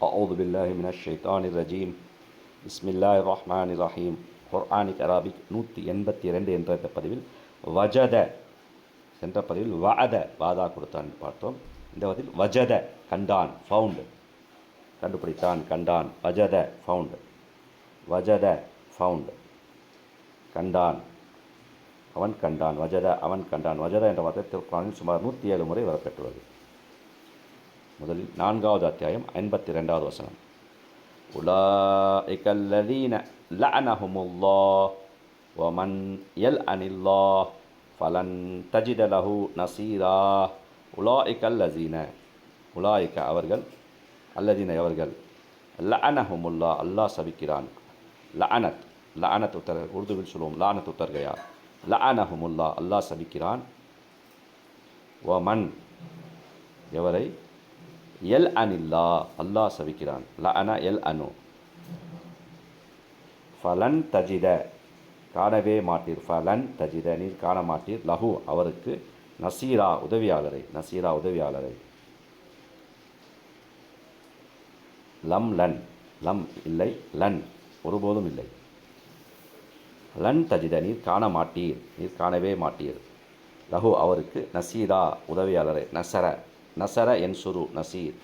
أعوذ بالله من الشيطان الرجيم بسم الله الرحمن الرحيم குர்ஆனிக் Arabic 182 என்ற இந்த பதிவில் வஜத என்ற பதிவில் வஅத வாதா கொடுத்தான் பார்த்தோம். இந்த பதில் வஜத கண்டான், ஃபவுண்ட், கண்டுபிடித்தான், கண்டான். வஜத ஃபவுண்ட், வஜத ஃபவுண்ட், கண்டான், அவன் கண்டான். வஜத அவன் கண்டான். வஜத என்ற வார்த்தை திருக்குர்ஆனில் சுமார் 107 முறை வரப்பெற்றுள்ளது. முதலில் 4வது அத்தியாயம் 52வது வசனம். உலாஇக அல்லதீன லஅனஹுமுல்லாஹ் வமன் யல்அனில்லாஹ் ஃபலன் தஜித லஹு நஸீரா. உலாஇக அல்லதீன, உலாஇக அவர்கள், அல்லதீன அவர்கள், லஅனஹுமுல்லாஹ் அல்லாஹ் சபிக்கிறான். லஅனத், லஅனத் உத்தர், உருதுவில் சொல்லுவோம் லானத் உத்தர்கையா. லஅனஹுமுல்லாஹ் அல்லாஹ் சபிக்கிறான். வமன் எவரை, எல் அனில்லா அல்லாஹ் சபிக்கிறான். லஅன எல் அனு. ஃபலன் தஜித காணவே மாட்டீர். ஃபலன் தஜித நீர் காண மாட்டீர். லஹு அவருக்கு நசீரா உதவியாளரை, நசீரா உதவியாளரை. லம் லன், லம் இல்லை, லன் ஒருபோதும் இல்லை. லன் தஜித நீர் காண மாட்டீர், நீர் காணவே மாட்டீர். லஹு அவருக்கு நசீரா உதவியாளரை. நசர, நசர என்சுரு நசீர்,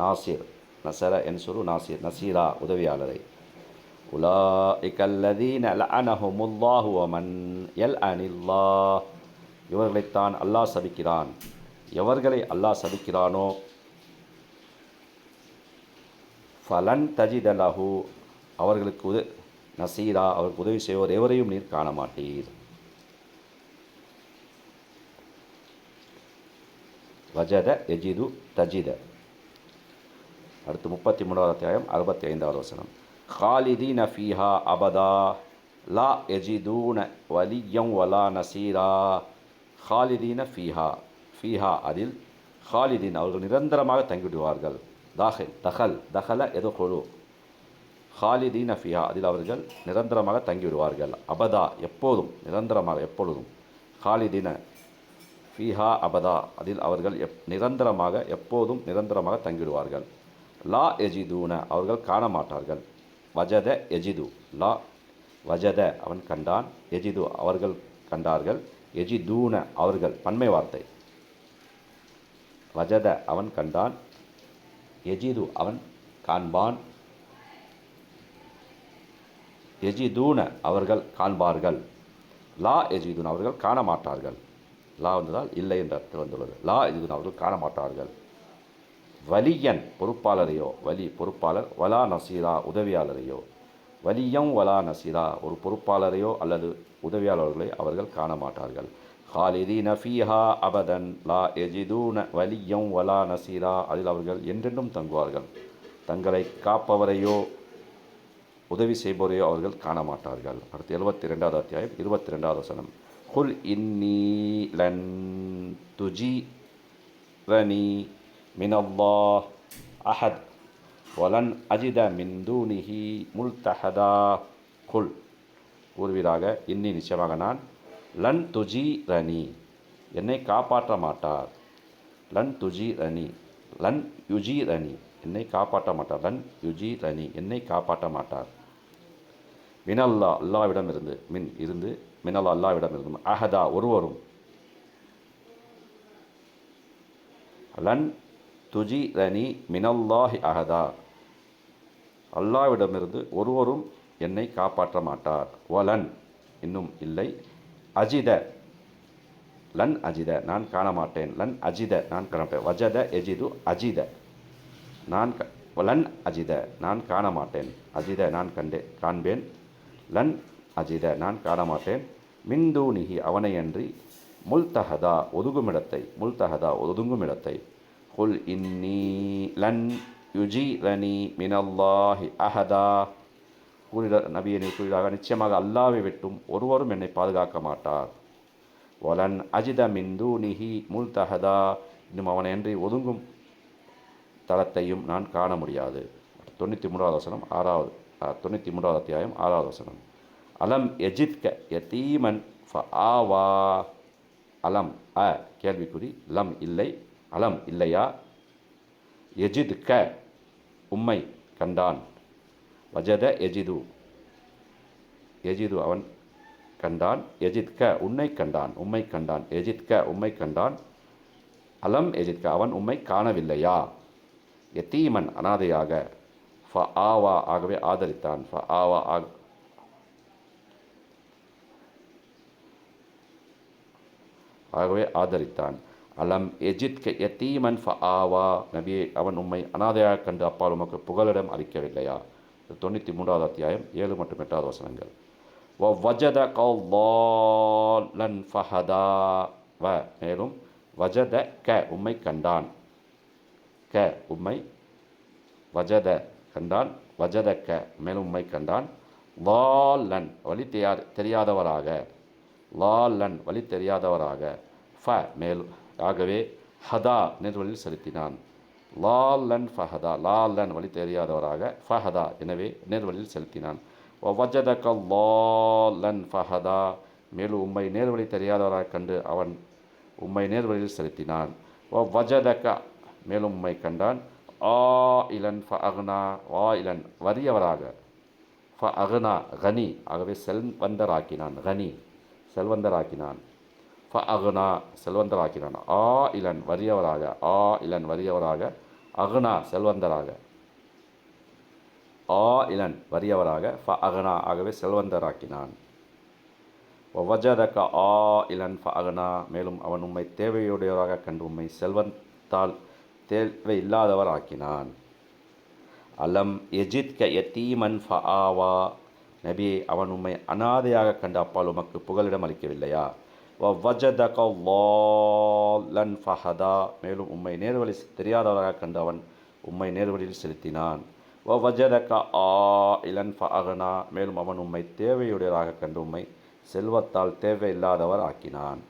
நாசிர், நசர என்சுரு நாசிர், நசீரா உதவியாளரை. உலாஇக அல்லதீன லஅனஹுமுல்லாஹு வமன் யல்அனில்லாஹ் இவர்களைத்தான் அல்லாஹ் சபிக்கிறான். எவர்களை அல்லாஹ் சபிக்கிறானோ ஃபலன் தஜித லஹு அவர்களுக்கு நசீரா அவருக்கு உதவி செய்வோர் எவரையும் நீர் காண மாட்டீர். வஜத எஜிது தஜித. அடுத்து 33வது அத்தியாயம் 65வது வசனம். காலிதீன ஃபீஹா அபதா லா எஜிதூன வலியம் வலா நசீரா. காலிதீன ஃபீஹா, ஃபீஹா அதில், காலிதீன் அவர்கள் நிரந்தரமாக தங்கிவிடுவார்கள். தாஹில் தஹல், தஹல எதோ கொழு. காலிதீன ஃபீஹா அதில் அவர்கள் நிரந்தரமாக தங்கிவிடுவார்கள். அபதா எப்போதும், நிரந்தரமாக எப்பொழுதும். காலிதீன ஃபீஹா அபதா அதில் அவர்கள் நிரந்தரமாக எப்போதும் நிரந்தரமாக தங்கிவிடுவார்கள். லா எஜிதூன அவர்கள் காண மாட்டார்கள். வஜத எஜிது, லா வஜத அவன் கண்டான், எஜிது அவர்கள் கண்டார்கள், எஜிதூன அவர்கள் பன்மை வார்த்தை. வஜத அவன் கண்டான், எஜிது அவன் காண்பான், எஜிதூன அவர்கள் காண்பார்கள். லா எஜிதூன் அவர்கள் காண மாட்டார்கள். லா வந்ததால் இல்லை என்ற அர்த்தம் வந்துள்ளது. லா எஜிதூன் அவர்கள் காண மாட்டார்கள். வலியன் பொறுப்பாளரையோ, வலி பொறுப்பாளர், வலா நசீரா உதவியாளரையோ. வலியம் வலா நசீரா ஒரு பொறுப்பாளரையோ அல்லது உதவியாளர்களை அவர்கள் காண மாட்டார்கள். ஹாலிதீன ஃபீஹா அபதன் லா எஜிதூன வலியம் வலா நசீரா அதில் அவர்கள் என்றென்றும் தங்குவார்கள். தங்களை காப்பவரையோ உதவி செய்பவரையோ அவர்கள் காண மாட்டார்கள். அடுத்து 72வது அத்தியாயம் 22வது வசனம். குல் இன்னி லன் துஜீரனி மினல்லாஹ் அஹத் வலன் அஜித மின் தூனிஹி முல்தஹதா. குல் கூறுவீராக, இன்னி நிச்சயமாக நான், லன் துஜீரனி என்னை காப்பாற்ற மாட்டார். லன் துஜீரனி, லன் யுஜீரனி என்னை காப்பாற்ற மாட்டார். லன் யுஜீரனி என்னை காப்பாற்ற மாட்டார். மினல்லா அல்லாவிடமிருந்து, மின் இருந்து, மினல்லா அல்லாவிடமிருந்து, அஹதா ஒருவரும், லன் துஜிரனி மினல்லாஹி அஹதா அல்லாவிடமிருந்து ஒருவரும் என்னை காப்பாற்ற மாட்டார். வலன் இன்னும் இல்லை, அஜித லன் அஜித நான் காண மாட்டேன். லன் அஜித நான் காண மாட்டேன். வஜத எஜிது அஜித நான், லன் அஜித நான் காண மாட்டேன். அஜித நான் காண்பேன். லன் அஜித நான் காண மாட்டேன். மின்தூனிஹி அவனையன்றி, முல்தஹதா ஒதுங்குமிடத்தை, முல்தஹதா ஒதுங்குமிடத்தை. குல் இன்னி லன் யுஜீரனி மினல்லாஹி அஹதா கூறிட நபியை கூறிடாக, நிச்சயமாக அல்லாவை விட்டும் ஒருவரும் என்னை பாதுகாக்க மாட்டார். வலன் அஜித மின்தூனிஹி முல்தஹதா இன்னும் அவனையன்றி ஒதுங்கும் தளத்தையும் நான் காண முடியாது. 93வது வசனம் 93வது அத்தியாயம் 6வது வசனம். அலம் எஜித்க யதீமன் ஃபஆவா. அலம் அ கேள்விக்குறி, லம் இல்லை, அலம் இல்லையா, எஜித்க உம்மை கண்டான். வஜத எஜிது எஜிது அவன் கண்டான். எஜித்க உன்னை கண்டான், உம்மை கண்டான். எஜித்க உம்மை கண்டான். அலம் எஜித்க அவன் உம்மை காணவில்லையா. யத்தீமன் அனாதையாக. ஃப ஆவா ஆகவே ஆதரித்தான். ஃப ஆவா ஆகவே ஆதரித்தான். அலம் எஜித்க யத்தீமன் ஃப ஆவா நபியே அவன் உம்மை அனாதையாக கண்டு அப்பால் உமக்கு புகலிடம் அளிக்கவில்லையா. 93வது அத்தியாயம் 7 மற்றும் 8வது வசனங்கள். வஜத கௌலன் ஃபஹதா வ மேலும் வஜத க உம்மை கண்டான். க உம்மை வஜத கண்டான். வஜத க மேலும் உம்மை கண்டான். லாலன் வழி தெரியாதவராக. லாலன் வழி தெரியாதவராக. ஃப மேலும் ஆகவே ஹதா நேர்வழியில் செலுத்தினான். லாலன் ஃபஹதா லாலன் வழி தெரியாதவராக. ஃபஹதா எனவே நேர்வழியில் செலுத்தினான். வஜதக லாலன் ஃபஹதா மேலும் உம்மை நேர்வழி தெரியாதவராக கண்டு அவன் உம்மை நேர்வழியில் செலுத்தினான். வஜதக மேலும் உம்மை கண்டான். ஆ இலன் ஃப அக்னா வா இலன் வறியவராக. ஃப அக்னா கனி ஆகவே செல்வந்தராக்கினான். கனி செல்வந்தராக்கினான். ஃப அக்னா செல்வந்தராக்கினான். ஆ இலன் வறியவராக. ஆ இலன் வறியவராக. அக்னா செல்வந்தராக. ஆ இலன் வறியவராக. ஃப அக்னா ஆகவே செல்வந்தராக்கினான். வஜதக ஆ இலன் ஃப அக்னா மேலும் அவன் உம்மை தேவையுடையவராக கண்டு உம்மை செல்வத்தால் தேவை இல்லாதவர் ஆக்கினான். அலம் எஜித்க யத்தீமன் ஃப ஆவா நபியே அவன் உம்மை அனாதையாக கண்டு அப்பால் உமக்கு புகலிடம் அளிக்கவில்லையா. வஜதக லாலன் ஃபஹதா மேலும் உம்மை நேர்வழி தெரியாதவராக கண்டு அவன் உம்மை நேர்வழியில் செலுத்தினான். வஜதக ஆ இலன் ஃப அக்னா மேலும் அவன் உம்மை தேவையுடையவராக கண்டு உம்மை செல்வத்தால் தேவையில்லாதவர் ஆக்கினான்.